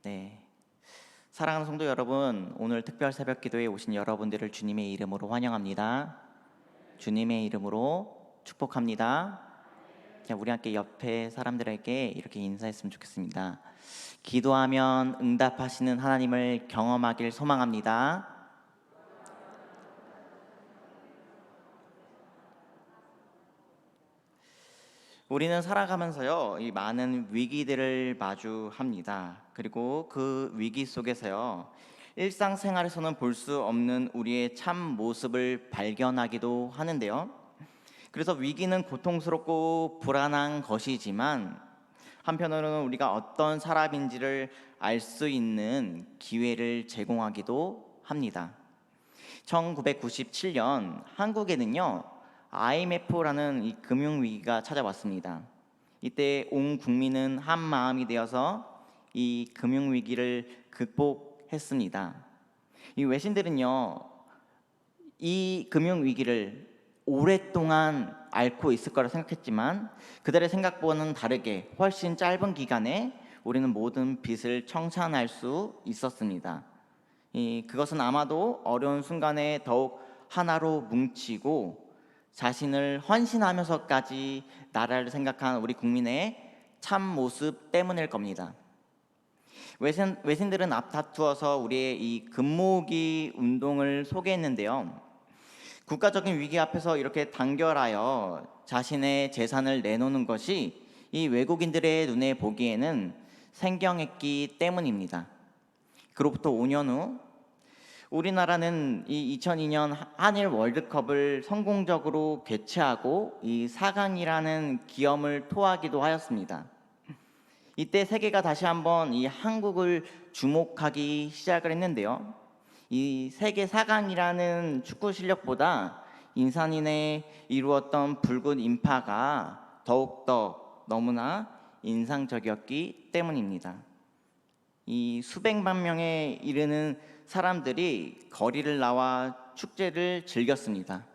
네, 사랑하는 성도 여러분, 오늘 특별 새벽 기도에 오신 여러분들을 주님의 이름으로 환영합니다. 주님의 이름으로 축복합니다. 그냥 우리 함께 옆에 사람들에게 이렇게 인사했으면 좋겠습니다. 기도하면 응답하시는 하나님을 경험하길 소망합니다. 우리는 살아가면서요, 이 많은 위기들을 마주합니다. 그리고 그 위기 속에서요, 일상생활에서는 볼 수 없는 우리의 참 모습을 발견하기도 하는데요. 그래서 위기는 고통스럽고 불안한 것이지만 한편으로는 우리가 어떤 사람인지를 알 수 있는 기회를 제공하기도 합니다. 1997년 한국에는요, IMF라는 이 금융위기가 찾아왔습니다. 이때 온 국민은 한 마음이 되어서 이 금융위기를 극복했습니다. 이 외신들은요, 이 금융위기를 오랫동안 앓고 있을 거라 생각했지만 그들의 생각과는 다르게 훨씬 짧은 기간에 우리는 모든 빚을 청산할 수 있었습니다. 그것은 아마도 어려운 순간에 더욱 하나로 뭉치고 자신을 헌신하면서까지 나라를 생각한 우리 국민의 참 모습 때문일 겁니다. 외신들은 앞다투어서 우리의 이 금모으기 운동을 소개했는데요. 국가적인 위기 앞에서 이렇게 단결하여 자신의 재산을 내놓는 것이 이 외국인들의 눈에 보기에는 생경했기 때문입니다. 그로부터 5년 후 우리나라는 이 2002년 한일 월드컵을 성공적으로 개최하고 이 4강이라는 기염을 토하기도 하였습니다. 이때 세계가 다시 한번 이 한국을 주목하기 시작을 했는데요. 이 세계 4강이라는 축구 실력보다 인산인에 이루었던 붉은 인파가 더욱더 너무나 인상적이었기 때문입니다. 이 수백만 명에 이르는 사람들이 거리를 나와 축제를 즐겼습니다.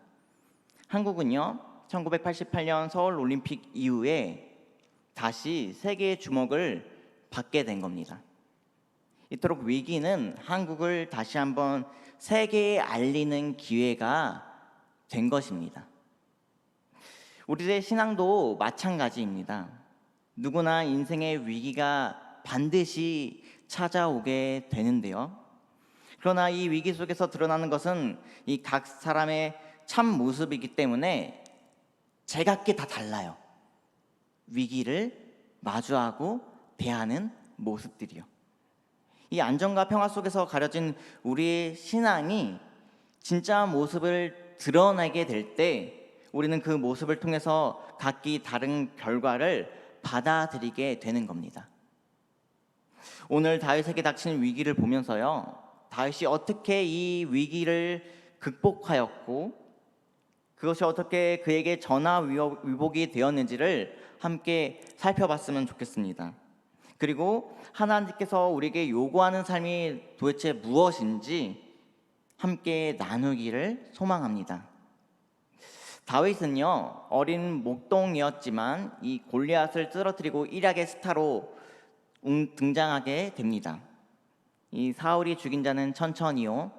한국은요, 1988년 서울 올림픽 이후에 다시 세계의 주목을 받게 된 겁니다. 이토록 위기는 한국을 다시 한번 세계에 알리는 기회가 된 것입니다. 우리의 신앙도 마찬가지입니다. 누구나 인생의 위기가 반드시 찾아오게 되는데요. 그러나 이 위기 속에서 드러나는 것은 이 각 사람의 참 모습이기 때문에 제각기 다 달라요. 위기를 마주하고 대하는 모습들이요. 이 안정과 평화 속에서 가려진 우리의 신앙이 진짜 모습을 드러내게 될 때 우리는 그 모습을 통해서 각기 다른 결과를 받아들이게 되는 겁니다. 오늘 다윗에게 닥친 위기를 보면서요, 다윗이 어떻게 이 위기를 극복하였고 그것이 어떻게 그에게 전화위복이 되었는지를 함께 살펴봤으면 좋겠습니다. 그리고 하나님께서 우리에게 요구하는 삶이 도대체 무엇인지 함께 나누기를 소망합니다. 다윗은요, 어린 목동이었지만 이 골리앗을 쓰러뜨리고 일약의 스타로 등장하게 됩니다. 이 사울이 죽인 자는 천천히요,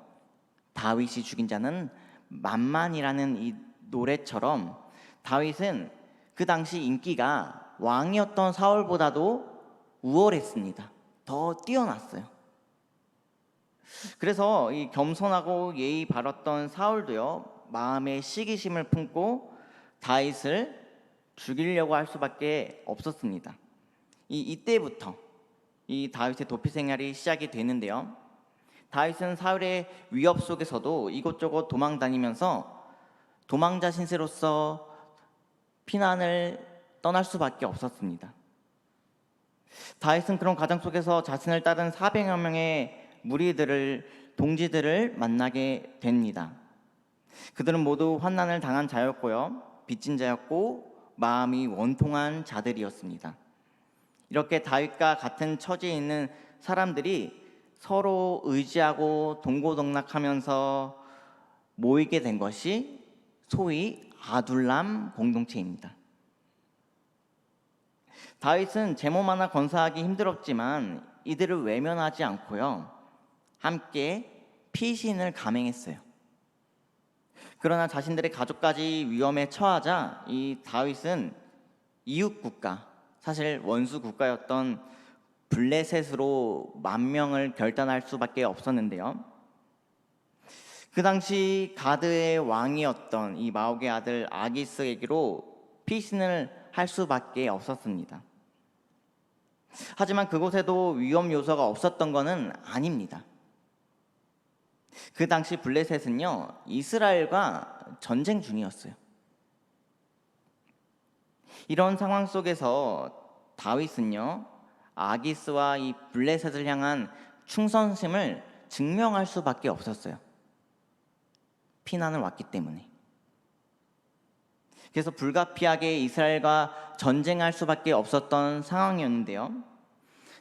다윗이 죽인 자는 만만이라는 이 노래처럼 다윗은 그 당시 인기가 왕이었던 사울보다도 우월했습니다. 더 뛰어났어요. 그래서 이 겸손하고 예의 바랐던 사울도요, 마음에 시기심을 품고 다윗을 죽이려고 할 수밖에 없었습니다. 이때부터 이 다윗의 도피 생활이 시작이 되는데요. 다윗은 사울의 위협 속에서도 이곳저곳 도망 다니면서 도망자 신세로서 피난을 떠날 수밖에 없었습니다. 다윗은 그런 과정 속에서 자신을 따른 400여 명의 동지들을 만나게 됩니다. 그들은 모두 환난을 당한 자였고요, 빚진 자였고 마음이 원통한 자들이었습니다. 이렇게 다윗과 같은 처지에 있는 사람들이 서로 의지하고 동고동락하면서 모이게 된 것이 소위 아둘람 공동체입니다. 다윗은 제목 하나 건사하기 힘들었지만 이들을 외면하지 않고요, 함께 피신을 감행했어요. 그러나 자신들의 가족까지 위험에 처하자 이 다윗은 이웃 국가, 사실 원수 국가였던 블레셋으로 만 명을 결단할 수밖에 없었는데요. 그 당시 가드의 왕이었던 이 마옥의 아들 아기스에게로 피신을 할 수밖에 없었습니다. 하지만 그곳에도 위험 요소가 없었던 것은 아닙니다. 그 당시 블레셋은요, 이스라엘과 전쟁 중이었어요. 이런 상황 속에서 다윗은요, 아기스와 이 블레셋을 향한 충성심을 증명할 수밖에 없었어요. 피난을 왔기 때문에. 그래서 불가피하게 이스라엘과 전쟁할 수밖에 없었던 상황이었는데요.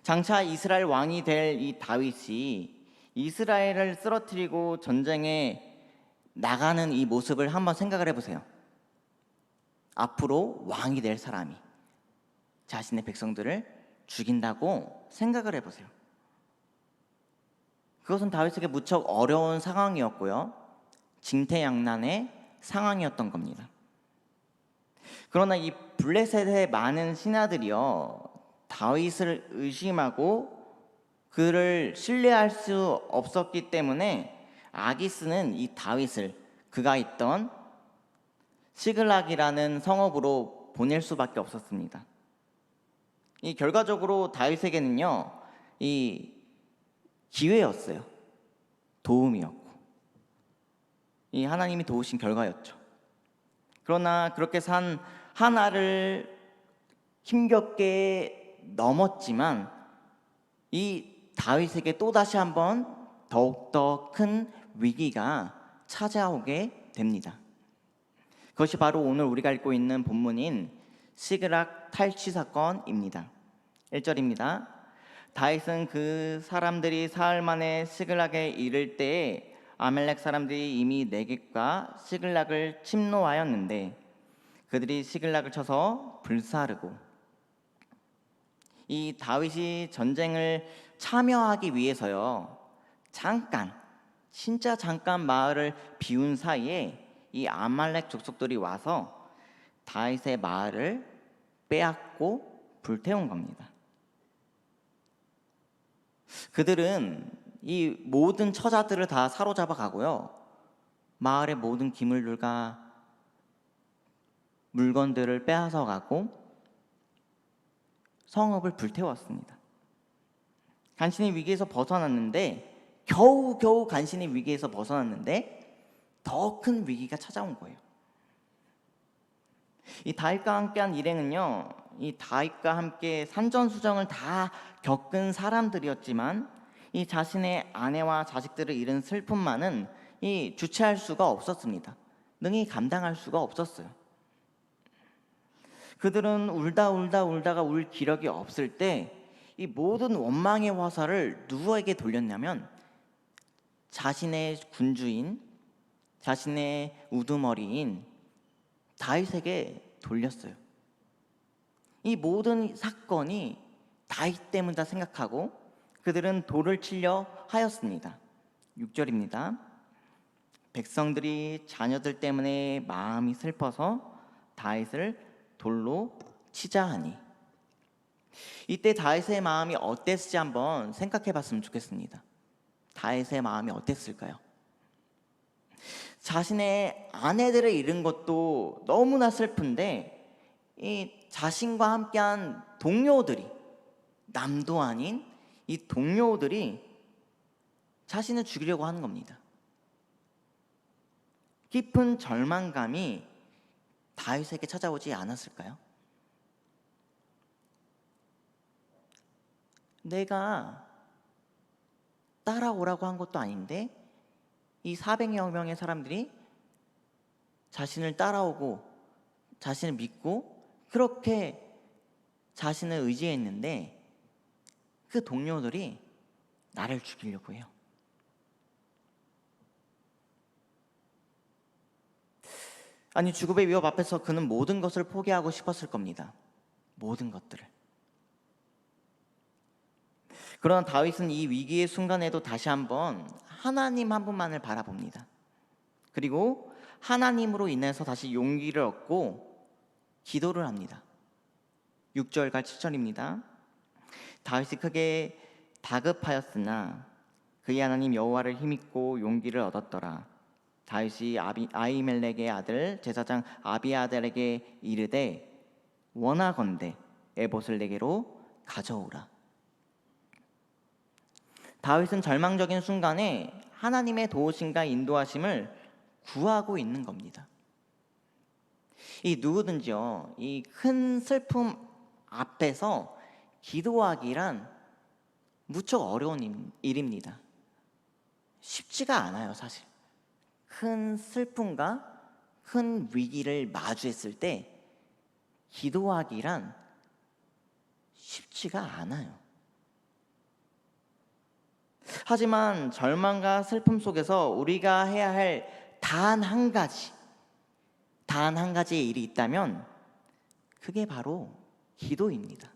장차 이스라엘 왕이 될 이 다윗이 이스라엘을 쓰러뜨리고 전쟁에 나가는 이 모습을 한번 생각을 해보세요. 앞으로 왕이 될 사람이 자신의 백성들을 죽인다고 생각을 해보세요. 그것은 다윗에게 무척 어려운 상황이었고요, 진퇴양난의 상황이었던 겁니다. 그러나 이 블레셋의 많은 신하들이요, 다윗을 의심하고 그를 신뢰할 수 없었기 때문에 아기스는 이 다윗을 그가 있던 시글락이라는 성읍으로 보낼 수밖에 없었습니다. 이 결과적으로 다윗에게는요, 이 기회였어요. 도움이었고, 이 하나님이 도우신 결과였죠. 그러나 그렇게 산 하나를 힘겹게 넘었지만 이 다윗에게 또다시 한번 더욱더 큰 위기가 찾아오게 됩니다. 그것이 바로 오늘 우리가 읽고 있는 본문인 시그락 탈취 사건입니다. 1절입니다. 다윗은 그 사람들이 사흘 만에 시글락에 이를 때에 아말렉 사람들이 이미 네겝과 시글락을 침노하였는데 그들이 시글락을 쳐서 불사르고, 이 다윗이 전쟁을 참여하기 위해서요, 진짜 잠깐 마을을 비운 사이에 이 아말렉 족속들이 와서 다윗의 마을을 빼앗고 불태운 겁니다. 그들은 이 모든 처자들을 다 사로잡아 가고요, 마을의 모든 기물들과 물건들을 빼앗아 가고 성읍을 불태웠습니다. 간신히 위기에서 벗어났는데, 겨우 간신히 위기에서 벗어났는데 더 큰 위기가 찾아온 거예요. 이 다윗과 함께한 일행은요, 이 다윗과 함께 산전수정을 다 겪은 사람들이었지만 이 자신의 아내와 자식들을 잃은 슬픔만은 이 주체할 수가 없었습니다. 능히 감당할 수가 없었어요. 그들은 울다가 울 기력이 없을 때 이 모든 원망의 화살을 누구에게 돌렸냐면 자신의 군주인, 자신의 우두머리인 다윗에게 돌렸어요. 이 모든 사건이 다윗 때문이다 생각하고 그들은 돌을 치려 하였습니다. 6절입니다. 백성들이 자녀들 때문에 마음이 슬퍼서 다윗을 돌로 치자 하니. 이때 다윗의 마음이 어땠을지 한번 생각해 봤으면 좋겠습니다. 다윗의 마음이 어땠을까요? 자신의 아내들을 잃은 것도 너무나 슬픈데 이 자신과 함께한 동료들이, 남도 아닌 이 동료들이 자신을 죽이려고 하는 겁니다. 깊은 절망감이 다윗에게 찾아오지 않았을까요? 내가 따라오라고 한 것도 아닌데 이 400여 명의 사람들이 자신을 따라오고 자신을 믿고 그렇게 자신을 의지했는데 그 동료들이 나를 죽이려고 해요. 아니, 죽음의 위협 앞에서 그는 모든 것을 포기하고 싶었을 겁니다. 모든 것들을. 그러나 다윗은 이 위기의 순간에도 다시 한번 하나님 한 분만을 바라봅니다. 그리고 하나님으로 인해서 다시 용기를 얻고 기도를 합니다. 6절과 7절입니다. 다윗이 크게 다급하였으나 그의 하나님 여호와를 힘입고 용기를 얻었더라. 다윗이 아히멜렉의 아들 제사장 아비아달에게 이르되 원하건대 에봇을 내게로 가져오라. 다윗은 절망적인 순간에 하나님의 도우심과 인도하심을 구하고 있는 겁니다. 이 누구든지요, 이 큰 슬픔 앞에서 기도하기란 무척 어려운 일입니다. 쉽지가 않아요, 사실. 큰 슬픔과 큰 위기를 마주했을 때 기도하기란 쉽지가 않아요. 하지만 절망과 슬픔 속에서 우리가 해야 할 단 한 가지의 일이 있다면 그게 바로 기도입니다.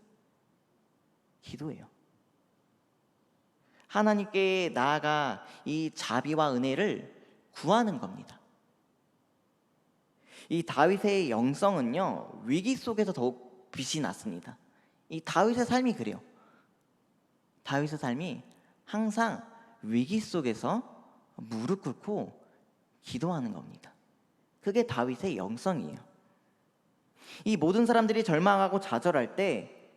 기도예요. 하나님께 나아가 이 자비와 은혜를 구하는 겁니다. 이 다윗의 영성은요, 위기 속에서 더욱 빛이 났습니다. 이 다윗의 삶이 그래요. 다윗의 삶이 항상 위기 속에서 무릎 꿇고 기도하는 겁니다. 그게 다윗의 영성이에요. 이 모든 사람들이 절망하고 좌절할 때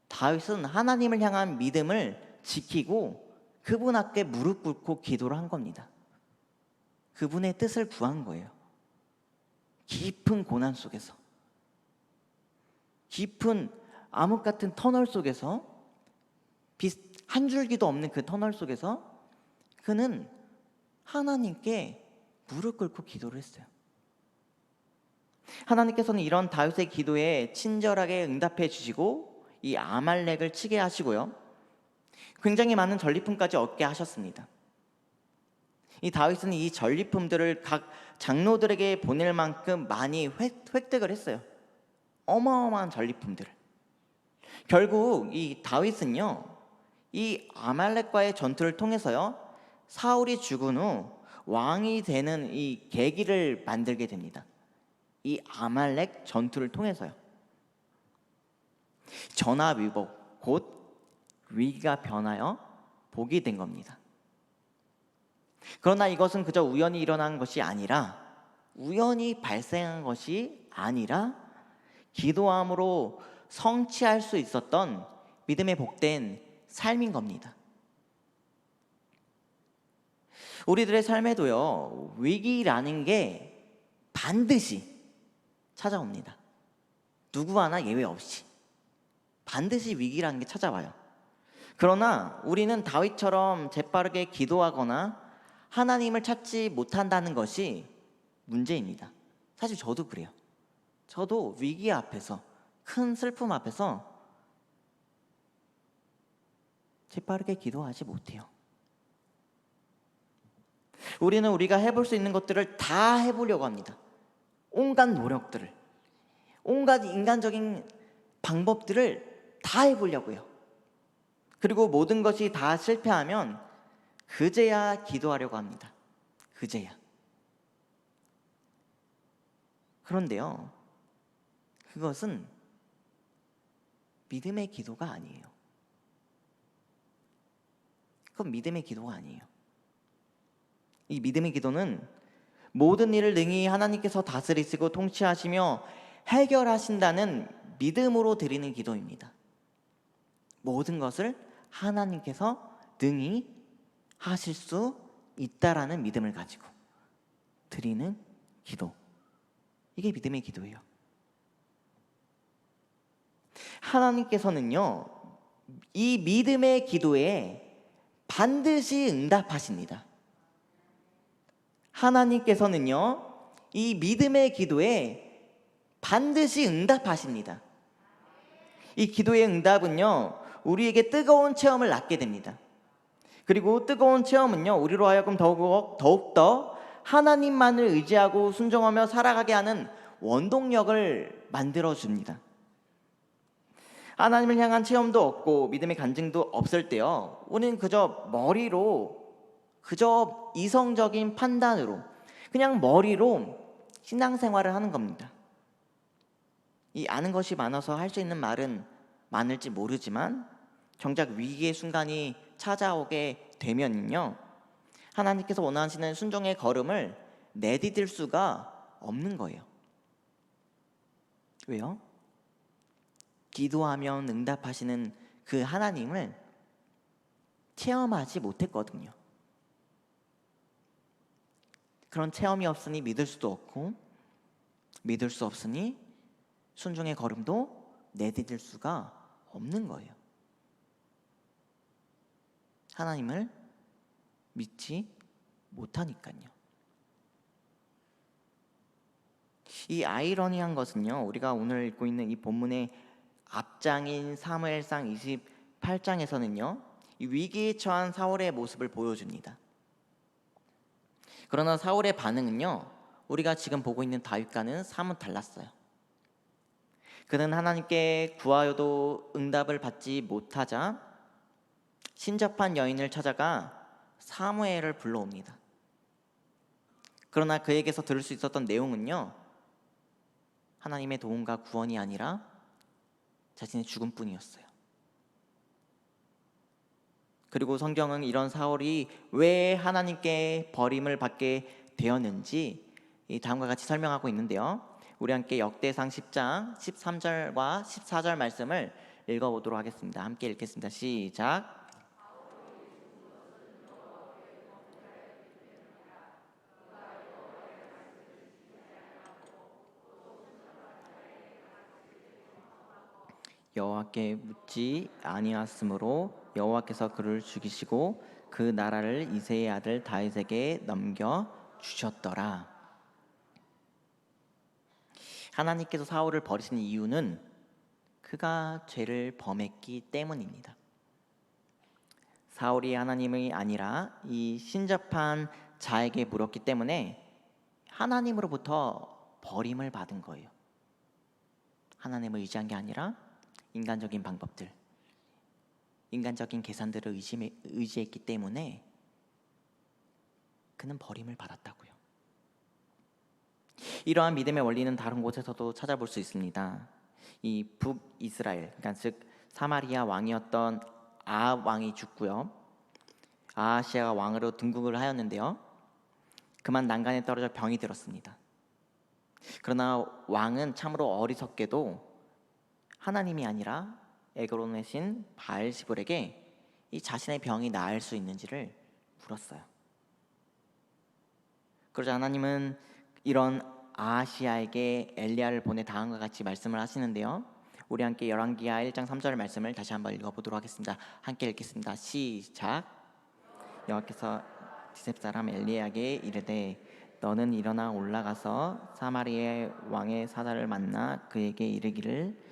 다윗은 하나님을 향한 믿음을 지키고 그분 앞에 무릎 꿇고 기도를 한 겁니다. 그분의 뜻을 구한 거예요. 깊은 고난 속에서, 깊은 암흑 같은 터널 속에서, 빛 한 줄기도 없는 그 터널 속에서 그는 하나님께 무릎 꿇고 기도를 했어요. 하나님께서는 이런 다윗의 기도에 친절하게 응답해 주시고 이 아말렉을 치게 하시고요, 굉장히 많은 전리품까지 얻게 하셨습니다. 이 다윗은 이 전리품들을 각 장로들에게 보낼 만큼 많이 획득을 했어요. 어마어마한 전리품들을. 결국 이 다윗은요, 이 아말렉과의 전투를 통해서요, 사울이 죽은 후 왕이 되는 이 계기를 만들게 됩니다. 이 아말렉 전투를 통해서요. 전화위복, 곧 위기가 변하여 복이 된 겁니다. 그러나 이것은 그저 우연히 일어난 것이 아니라, 우연히 발생한 것이 아니라 기도함으로 성취할 수 있었던 믿음의 복된 삶인 겁니다. 우리들의 삶에도요, 위기라는 게 반드시 찾아옵니다. 누구 하나 예외 없이 반드시 위기라는 게 찾아와요. 그러나 우리는 다윗처럼 재빠르게 기도하거나 하나님을 찾지 못한다는 것이 문제입니다. 사실 저도 그래요. 저도 위기 앞에서, 큰 슬픔 앞에서 재빠르게 기도하지 못해요. 우리는 우리가 해볼 수 있는 것들을 다 해보려고 합니다. 온갖 노력들을, 온갖 인간적인 방법들을 다 해보려고요. 그리고 모든 것이 다 실패하면 그제야 기도하려고 합니다. 그제야. 그런데요, 그것은 믿음의 기도가 아니에요. 그건 믿음의 기도가 아니에요. 이 믿음의 기도는 모든 일을 능히 하나님께서 다스리시고 통치하시며 해결하신다는 믿음으로 드리는 기도입니다. 모든 것을 하나님께서 능히 하실 수 있다라는 믿음을 가지고 드리는 기도, 이게 믿음의 기도예요. 하나님께서는요, 이 믿음의 기도에 반드시 응답하십니다. 하나님께서는요, 이 믿음의 기도에 반드시 응답하십니다. 이 기도의 응답은요, 우리에게 뜨거운 체험을 낳게 됩니다. 그리고 뜨거운 체험은요, 우리로 하여금 더욱더 하나님만을 의지하고 순종하며 살아가게 하는 원동력을 만들어줍니다. 하나님을 향한 체험도 없고 믿음의 간증도 없을 때요, 우리는 그저 머리로, 그저 이성적인 판단으로, 그냥 머리로 신앙생활을 하는 겁니다. 이 아는 것이 많아서 할 수 있는 말은 많을지 모르지만 정작 위기의 순간이 찾아오게 되면요, 하나님께서 원하시는 순종의 걸음을 내디딜 수가 없는 거예요. 왜요? 기도하면 응답하시는 그 하나님을 체험하지 못했거든요. 그런 체험이 없으니 믿을 수도 없고, 믿을 수 없으니 순종의 걸음도 내디딜 수가 없는 거예요. 하나님을 믿지 못하니까요. 이 아이러니한 것은요, 우리가 오늘 읽고 있는 이 본문의 앞장인 사무엘상 28장에서는요 이 위기에 처한 사울의 모습을 보여줍니다. 그러나 사울의 반응은요, 우리가 지금 보고 있는 다윗과는 사뭇 달랐어요. 그는 하나님께 구하여도 응답을 받지 못하자 신접한 여인을 찾아가 사무엘을 불러옵니다. 그러나 그에게서 들을 수 있었던 내용은요, 하나님의 도움과 구원이 아니라 자신의 죽음뿐이었어요. 그리고 성경은 이런 사울이 왜 하나님께 버림을 받게 되었는지 다음과 같이 설명하고 있는데요, 우리 함께 역대상 10장 13절과 14절 말씀을 읽어보도록 하겠습니다. 함께 읽겠습니다. 시작. 여호와께 묻지 아니하였으므로 여호와께서 그를 죽이시고 그 나라를 이새의 아들 다윗에게 넘겨 주셨더라. 하나님께서 사울을 버리신 이유는 그가 죄를 범했기 때문입니다. 사울이 하나님이 아니라 이 신접한 자에게 물었기 때문에 하나님으로부터 버림을 받은 거예요. 하나님을 의지한 게 아니라 인간적인 방법들, 인간적인 계산들을 의지했기 때문에 그는 버림을 받았다고요. 이러한 믿음의 원리는 다른 곳에서도 찾아볼 수 있습니다. 이 북이스라엘, 그러니까 즉 사마리아 왕이었던 아합 왕이 죽고요, 아하시아가 왕으로 등극을 하였는데요, 그만 난간에 떨어져 병이 들었습니다. 그러나 왕은 참으로 어리석게도 하나님이 아니라 에그론의 신 바알시불에게 이 자신의 병이 나을 수 있는지를 물었어요. 그러자 하나님은 이런 아하시아에게 엘리야를 보내 다음과 같이 말씀을 하시는데요, 우리 함께 열왕기하 1장 3절 말씀을 다시 한번 읽어보도록 하겠습니다. 함께 읽겠습니다. 시작. 여호와께서 디셉 사람 엘리야에게 이르되 너는 일어나 올라가서 사마리아 왕의 사자를 만나 그에게 이르기를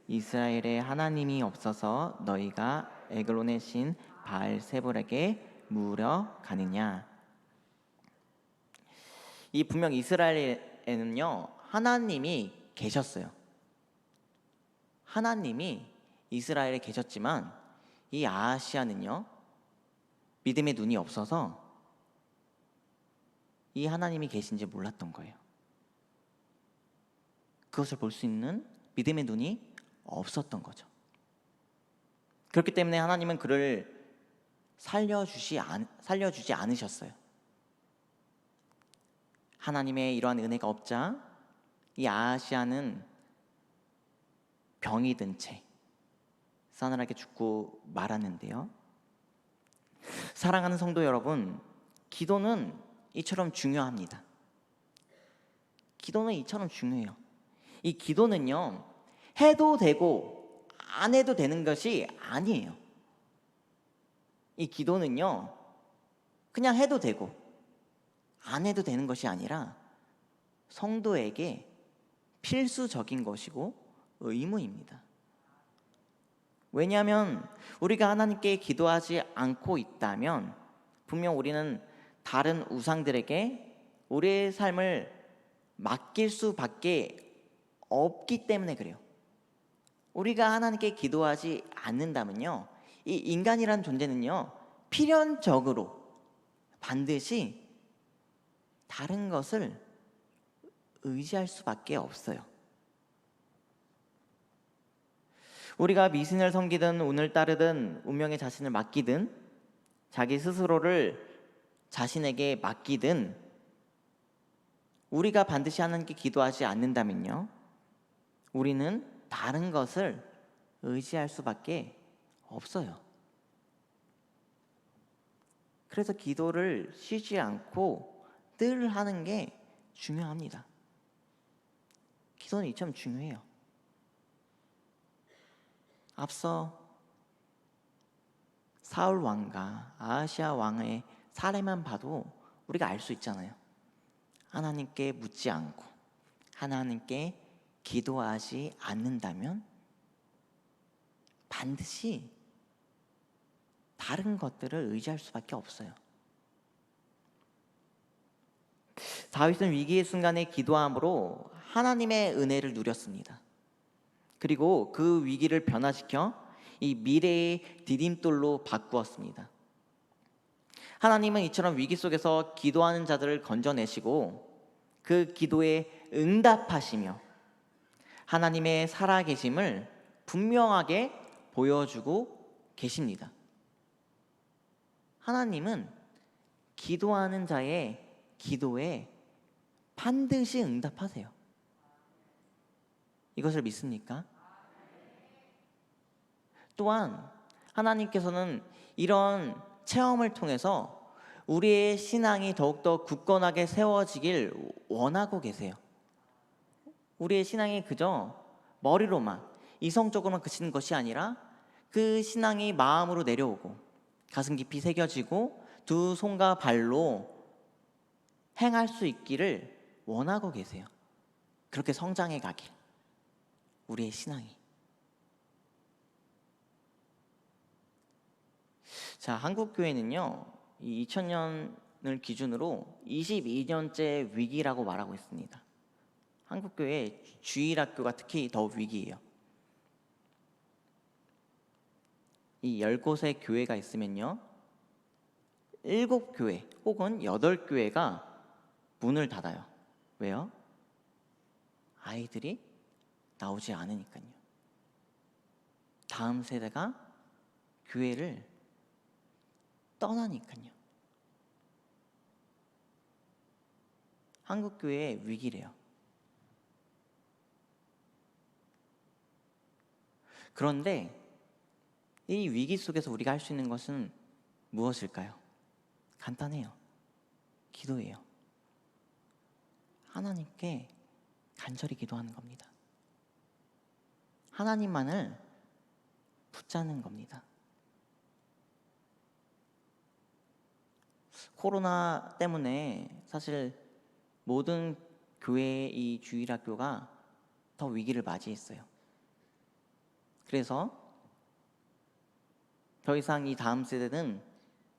이스라엘에 하나님이 없어서 너희가 에글론의 신 바알세불에게 물어 가느냐. 이 분명 이스라엘에는요 하나님이 계셨어요. 하나님이 이스라엘에 계셨지만 이 아하시아는요 믿음의 눈이 없어서 이 하나님이 계신지 몰랐던 거예요. 그것을 볼 수 있는 믿음의 눈이 없었던 거죠. 그렇기 때문에 하나님은 그를 살려주지 않으셨어요. 하나님의 이러한 은혜가 없자 이 아하시아는 병이 든 채 싸늘하게 죽고 말았는데요, 사랑하는 성도 여러분, 기도는 이처럼 중요합니다. 기도는 이처럼 중요해요. 이 기도는요 해도 되고 안 해도 되는 것이 아니에요. 이 기도는요 그냥 해도 되고 안 해도 되는 것이 아니라 성도에게 필수적인 것이고 의무입니다. 왜냐하면 우리가 하나님께 기도하지 않고 있다면 분명 우리는 다른 우상들에게 우리의 삶을 맡길 수밖에 없기 때문에 그래요. 우리가 하나님께 기도하지 않는다면요, 이 인간이란 존재는요, 필연적으로 반드시 다른 것을 의지할 수밖에 없어요. 우리가 미신을 섬기든 운을 따르든 운명의 자신을 맡기든 자기 스스로를 자신에게 맡기든 우리가 반드시 하나님께 기도하지 않는다면요, 우리는 다른 것을 의지할 수밖에 없어요. 그래서 기도를 쉬지 않고 늘 하는 게 중요합니다. 기도는 이처럼 중요해요. 앞서 사울 왕과 아하시아 왕의 사례만 봐도 우리가 알 수 있잖아요. 하나님께 묻지 않고 하나님께 기도하지 않는다면 반드시 다른 것들을 의지할 수밖에 없어요. 다윗은 위기의 순간에 기도함으로 하나님의 은혜를 누렸습니다. 그리고 그 위기를 변화시켜 이 미래의 디딤돌로 바꾸었습니다. 하나님은 이처럼 위기 속에서 기도하는 자들을 건져내시고 그 기도에 응답하시며 하나님의 살아계심을 분명하게 보여주고 계십니다. 하나님은 기도하는 자의 기도에 반드시 응답하세요. 이것을 믿습니까? 또한 하나님께서는 이런 체험을 통해서 우리의 신앙이 더욱더 굳건하게 세워지길 원하고 계세요. 우리의 신앙이 그저 머리로만, 이성적으로만 그치는 것이 아니라 그 신앙이 마음으로 내려오고 가슴 깊이 새겨지고 두 손과 발로 행할 수 있기를 원하고 계세요. 그렇게 성장해 가길, 우리의 신앙이. 자, 한국교회는요, 이 2000년을 기준으로 22년째 위기라고 말하고 있습니다. 한국교회 주일학교가 특히 더 위기예요. 이 10곳의 교회가 있으면요, 7교회 혹은 8교회가 문을 닫아요. 왜요? 아이들이 나오지 않으니까요. 다음 세대가 교회를 떠나니까요. 한국교회의 위기래요. 그런데 이 위기 속에서 우리가 할 수 있는 것은 무엇일까요? 간단해요. 기도예요. 하나님께 간절히 기도하는 겁니다. 하나님만을 붙잡는 겁니다. 코로나 때문에 사실 모든 교회의 이 주일학교가 더 위기를 맞이했어요. 그래서 더 이상 이 다음 세대는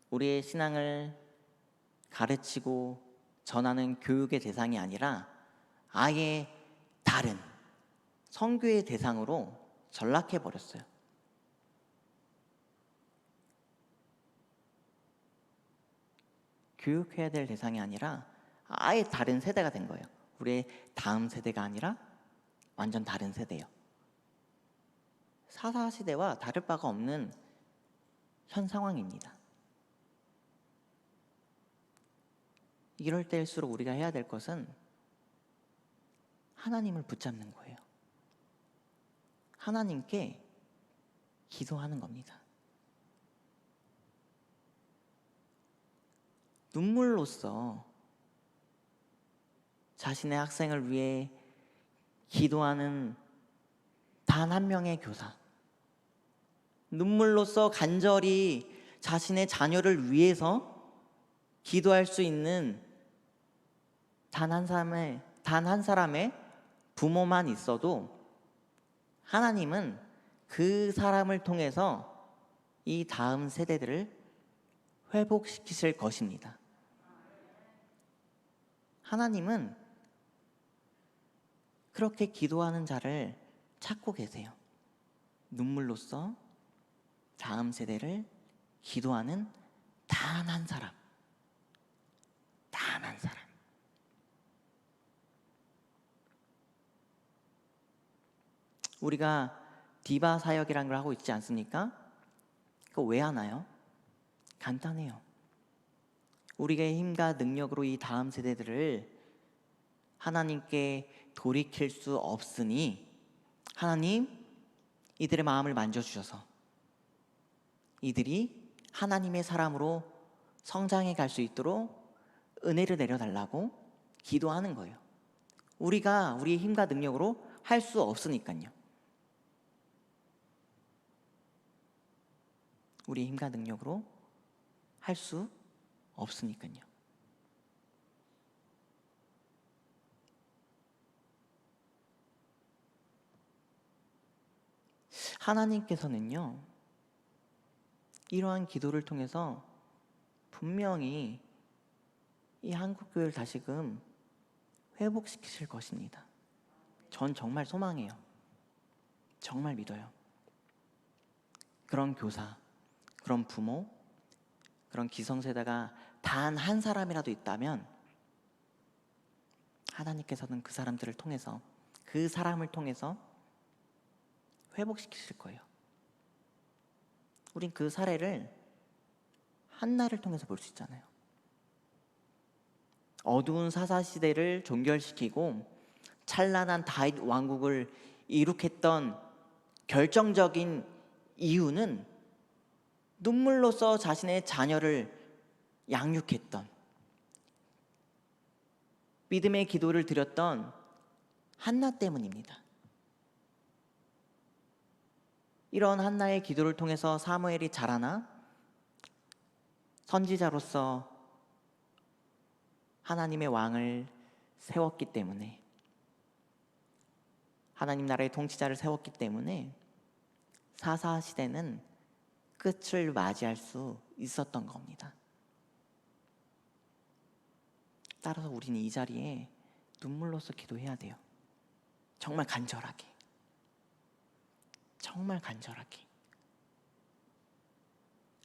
우리의 신앙을 가르치고 전하는 교육의 대상이 아니라 아예 다른 선교의 대상으로 전락해 버렸어요. 교육해야 될 대상이 아니라 아예 다른 세대가 된 거예요. 우리의 다음 세대가 아니라 완전 다른 세대예요. 사사시대와 다를 바가 없는 현 상황입니다. 이럴 때일수록 우리가 해야 될 것은 하나님을 붙잡는 거예요. 하나님께 기도하는 겁니다. 눈물로써 자신의 학생을 위해 기도하는 단 한 명의 교사, 눈물로써 간절히 자신의 자녀를 위해서 기도할 수 있는 단 한 사람의 부모만 있어도 하나님은 그 사람을 통해서 이 다음 세대들을 회복시키실 것입니다. 하나님은 그렇게 기도하는 자를 찾고 계세요. 눈물로써 다음 세대를 기도하는 단 한 사람, 단 한 사람. 우리가 디바 사역이라는 걸 하고 있지 않습니까? 그거 왜 하나요? 간단해요. 우리의 힘과 능력으로 이 다음 세대들을 하나님께 돌이킬 수 없으니 하나님 이들의 마음을 만져주셔서 이들이 하나님의 사람으로 성장해 갈 수 있도록 은혜를 내려달라고 기도하는 거예요. 우리가 우리의 힘과 능력으로 할 수 없으니까요. 우리의 힘과 능력으로 할 수 없으니까요. 하나님께서는요, 이러한 기도를 통해서 분명히 이 한국교회를 다시금 회복시키실 것입니다. 전 정말 소망해요. 정말 믿어요. 그런 교사, 그런 부모, 그런 기성세대가 단 한 사람이라도 있다면 하나님께서는 그 사람들을 통해서, 그 사람을 통해서 회복시키실 거예요. 우린 그 사례를 한나를 통해서 볼 수 있잖아요. 어두운 사사시대를 종결시키고 찬란한 다윗 왕국을 이룩했던 결정적인 이유는 눈물로써 자신의 자녀를 양육했던, 믿음의 기도를 드렸던 한나 때문입니다. 이런 한나의 기도를 통해서 사무엘이 자라나 선지자로서 하나님의 왕을 세웠기 때문에, 하나님 나라의 통치자를 세웠기 때문에 사사시대는 끝을 맞이할 수 있었던 겁니다. 따라서 우리는 이 자리에 눈물로써 기도해야 돼요. 정말 간절하게, 정말 간절하게.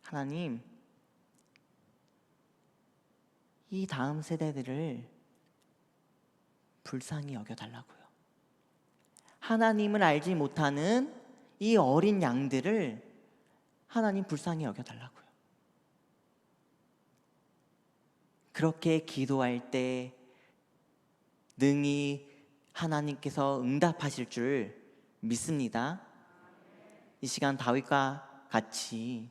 하나님, 이 다음 세대들을 불쌍히 여겨달라고요. 하나님을 알지 못하는 이 어린 양들을 하나님 불쌍히 여겨달라고요. 그렇게 기도할 때 능히 하나님께서 응답하실 줄 믿습니다. 이 시간 다윗과 같이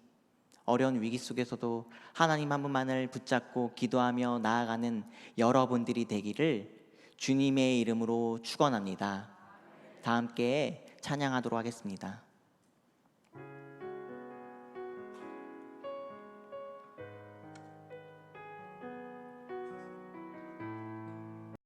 어려운 위기 속에서도 하나님 한 분만을 붙잡고 기도하며 나아가는 여러분들이 되기를 주님의 이름으로 축원합니다. 다 함께 찬양하도록 하겠습니다.